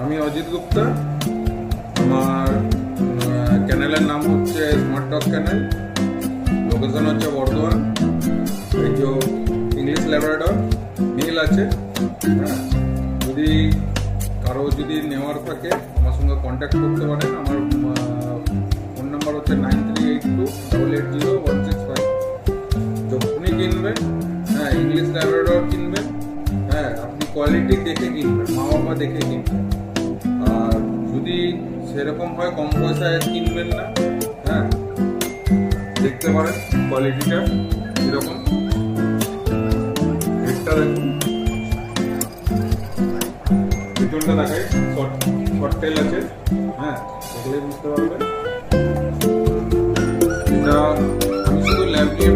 আমি অজিত গুপ্তা। আমার চ্যানেলের নাম হচ্ছে স্মার্ট ডগ চ্যানেল। লোকেশন হচ্ছে বর্ধমান। এই যে ইংলিশ ল্যাব্রাডর মেল আছে। হ্যাঁ, যদি নেওয়ার থাকে আমার সঙ্গে কন্ট্যাক্ট করতে পারেন। আমার ফোন নাম্বার হচ্ছে 9382880165। যখনই কিনবেন, হ্যাঁ, ইংলিশ ল্যাব্রাডর কিনবেন, হ্যাঁ, আপনি কোয়ালিটি দেখে কিনবেন, মা বাবা দেখে কিনবেন। আর যদি সেরকম হয় কম পয়সায় কিনবেন না, হ্যাঁ, দেখতে পারেন কোয়ালিটিটা কীরকম। রেটটা দেখুন, পিছনটা দেখাই, শর্ট টেল আছে। হ্যাঁ, দেখলেই বুঝতে পারবেন। এটা আমি শুধু ল্যাব নিয়ে